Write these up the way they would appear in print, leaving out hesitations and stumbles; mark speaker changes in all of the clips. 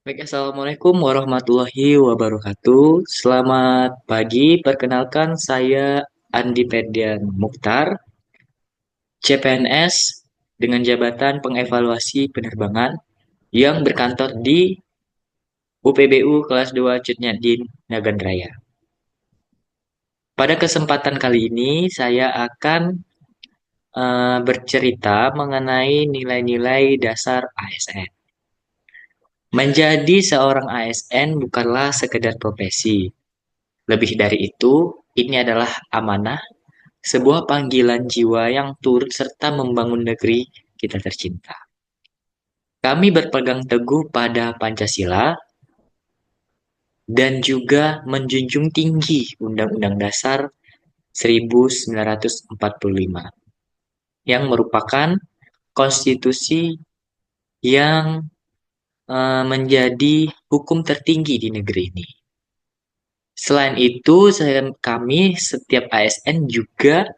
Speaker 1: Baik, Assalamualaikum warahmatullahi wabarakatuh. Selamat pagi, perkenalkan saya Andi Ferdian Mukhtar, CPNS dengan jabatan pengevaluasi penerbangan yang berkantor di UPBU kelas 2 Cutnyadin, Nagan Raya. Pada kesempatan kali ini saya akan bercerita mengenai nilai-nilai dasar ASN. Menjadi seorang ASN bukanlah sekedar profesi. Lebih dari itu, ini adalah amanah, sebuah panggilan jiwa yang turut serta membangun negeri kita tercinta. Kami berpegang teguh pada Pancasila dan juga menjunjung tinggi Undang-Undang Dasar 1945 yang merupakan konstitusi yang menjadi hukum tertinggi di negeri ini. Selain itu, kami setiap ASN juga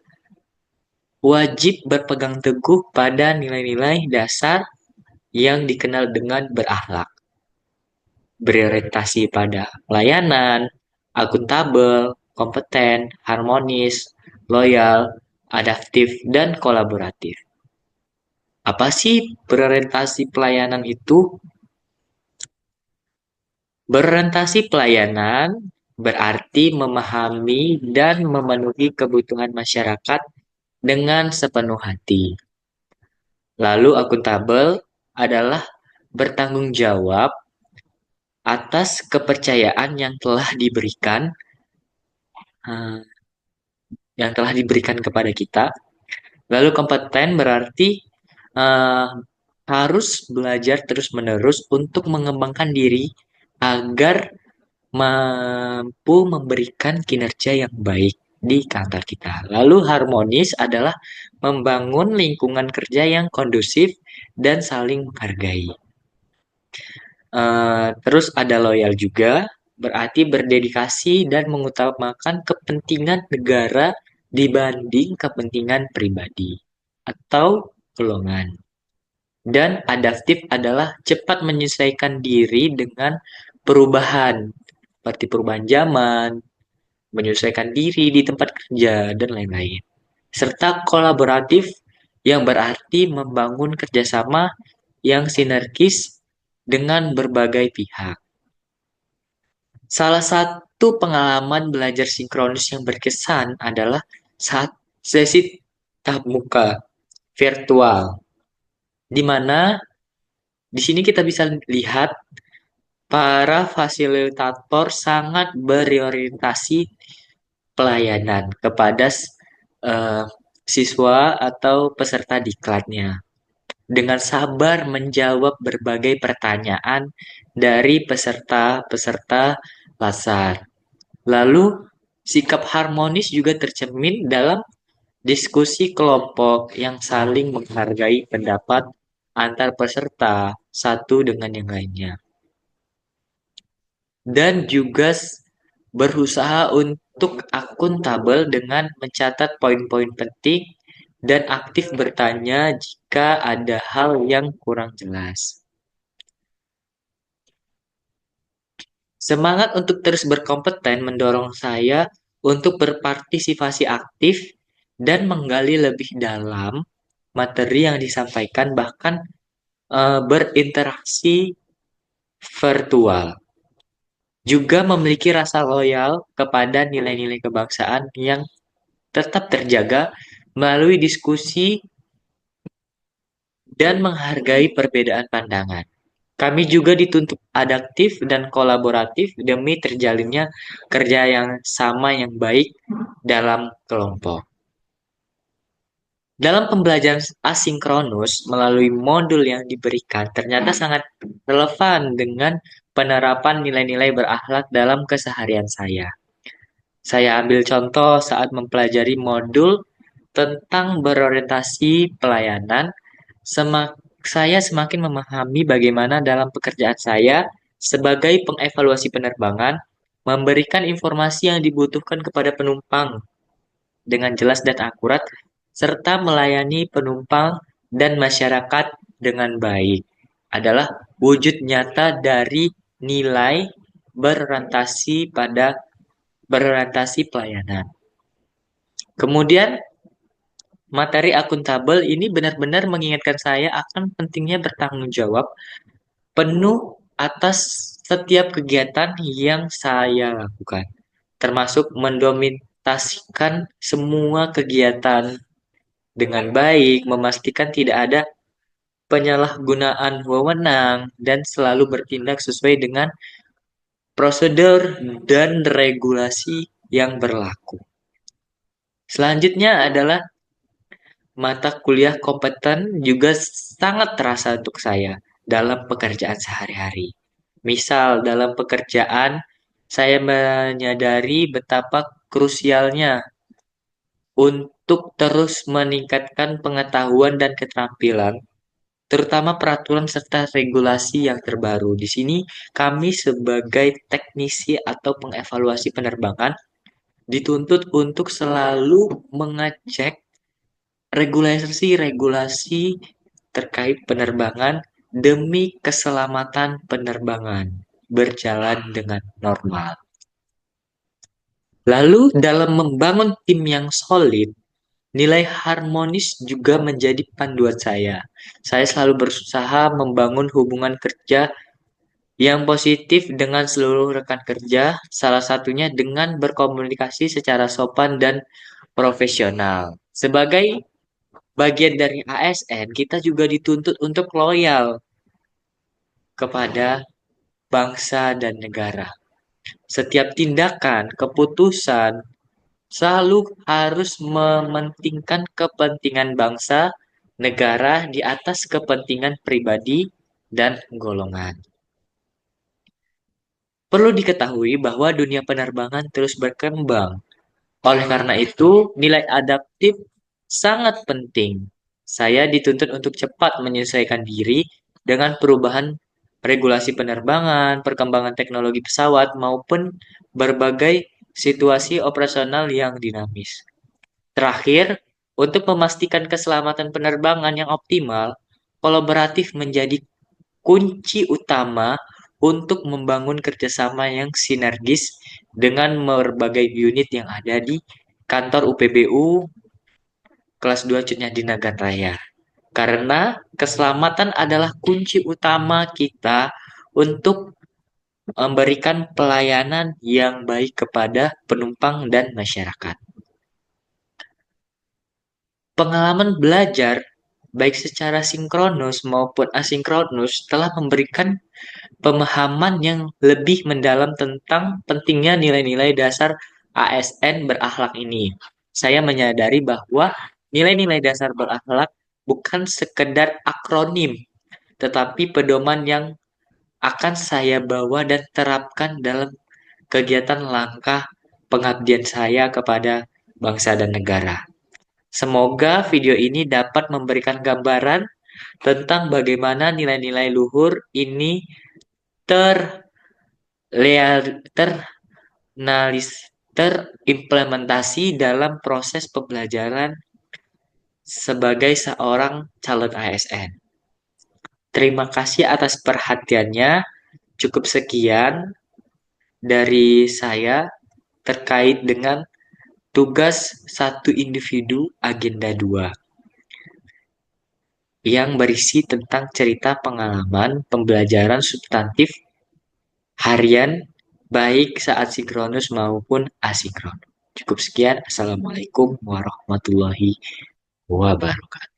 Speaker 1: wajib berpegang teguh pada nilai-nilai dasar yang dikenal dengan berakhlak, berorientasi pada pelayanan, akuntabel, kompeten, harmonis, loyal, adaptif, dan kolaboratif. Apa sih berorientasi pelayanan itu? Berorientasi pelayanan berarti memahami dan memenuhi kebutuhan masyarakat dengan sepenuh hati. Lalu akuntabel adalah bertanggung jawab atas kepercayaan eh, yang telah diberikan kepada kita. Lalu kompeten berarti eh, harus belajar terus-menerus untuk mengembangkan diri agar mampu memberikan kinerja yang baik di kantor kita. Lalu harmonis adalah membangun lingkungan kerja yang kondusif dan saling menghargai. Terus ada loyal juga, berarti berdedikasi dan mengutamakan kepentingan negara dibanding kepentingan pribadi atau golongan. Dan adaptif adalah cepat menyesuaikan diri dengan perubahan, seperti perubahan zaman, menyesuaikan diri di tempat kerja, dan lain-lain. Serta kolaboratif yang berarti membangun kerjasama yang sinergis dengan berbagai pihak. Salah satu pengalaman belajar sinkronis yang berkesan adalah saat sesi tatap muka virtual, di mana di sini kita bisa lihat para fasilitator sangat berorientasi pelayanan kepada eh, siswa atau peserta diklatnya dengan sabar menjawab berbagai pertanyaan dari peserta-peserta Lasar. Lalu, sikap harmonis juga tercermin dalam diskusi kelompok yang saling menghargai pendapat antar peserta satu dengan yang lainnya. Dan juga berusaha untuk akuntabel dengan mencatat poin-poin penting dan aktif bertanya jika ada hal yang kurang jelas. Semangat untuk terus berkompeten mendorong saya untuk berpartisipasi aktif dan menggali lebih dalam materi yang disampaikan, bahkan berinteraksi virtual. Juga memiliki rasa loyal kepada nilai-nilai kebangsaan yang tetap terjaga melalui diskusi dan menghargai perbedaan pandangan. Kami juga dituntut adaptif dan kolaboratif demi terjalinnya kerja yang sama yang baik dalam kelompok. Dalam pembelajaran asinkronus melalui modul yang diberikan ternyata sangat relevan dengan penerapan nilai-nilai berakhlak dalam keseharian saya. Saya ambil contoh saat mempelajari modul tentang berorientasi pelayanan, saya semakin memahami bagaimana dalam pekerjaan saya sebagai pengevaluasi penerbangan memberikan informasi yang dibutuhkan kepada penumpang dengan jelas dan akurat, serta melayani penumpang dan masyarakat dengan baik adalah wujud nyata dari nilai berorientasi pelayanan. Kemudian materi akuntabel ini benar-benar mengingatkan saya akan pentingnya bertanggung jawab penuh atas setiap kegiatan yang saya lakukan, termasuk mendokumentasikan semua kegiatan dengan baik, memastikan tidak ada penyalahgunaan wewenang, dan selalu bertindak sesuai dengan prosedur dan regulasi yang berlaku. Selanjutnya adalah mata kuliah kompeten juga sangat terasa untuk saya dalam pekerjaan sehari-hari. Misal, dalam pekerjaan, saya menyadari betapa krusialnya untuk terus meningkatkan pengetahuan dan keterampilan, terutama peraturan serta regulasi yang terbaru. Di sini, kami sebagai teknisi atau pengevaluasi penerbangan dituntut untuk selalu mengecek regulasi-regulasi terkait penerbangan demi keselamatan penerbangan berjalan dengan normal. Lalu dalam membangun tim yang solid, nilai harmonis juga menjadi panduan saya. Saya selalu berusaha membangun hubungan kerja yang positif dengan seluruh rekan kerja, salah satunya dengan berkomunikasi secara sopan dan profesional. Sebagai bagian dari ASN, kita juga dituntut untuk loyal kepada bangsa dan negara. Setiap tindakan, keputusan selalu harus mementingkan kepentingan bangsa, negara di atas kepentingan pribadi dan golongan. Perlu diketahui bahwa dunia penerbangan terus berkembang. Oleh karena itu, nilai adaptif sangat penting. Saya dituntut untuk cepat menyesuaikan diri dengan perubahan regulasi penerbangan, perkembangan teknologi pesawat, maupun berbagai situasi operasional yang dinamis. Terakhir, untuk memastikan keselamatan penerbangan yang optimal, kolaboratif menjadi kunci utama untuk membangun kerjasama yang sinergis dengan berbagai unit yang ada di kantor UPBU kelas 2 Cutnya di Nagan Raya. Karena keselamatan adalah kunci utama kita untuk memberikan pelayanan yang baik kepada penumpang dan masyarakat. Pengalaman belajar, baik secara sinkronus maupun asinkronus, telah memberikan pemahaman yang lebih mendalam tentang pentingnya nilai-nilai dasar ASN berakhlak ini. Saya menyadari bahwa nilai-nilai dasar berakhlak bukan sekedar akronim, tetapi pedoman yang akan saya bawa dan terapkan dalam kegiatan langkah pengabdian saya kepada bangsa dan negara. Semoga video ini dapat memberikan gambaran tentang bagaimana nilai-nilai luhur ini ter terimplementasi dalam proses pembelajaran sebagai seorang calon ASN. Terima kasih atas perhatiannya. Cukup sekian dari saya terkait dengan tugas satu individu agenda 2 yang berisi tentang cerita pengalaman pembelajaran substantif harian baik saat sinkronus maupun asinkronus. Cukup sekian. Assalamualaikum warahmatullahi wabarakatuh.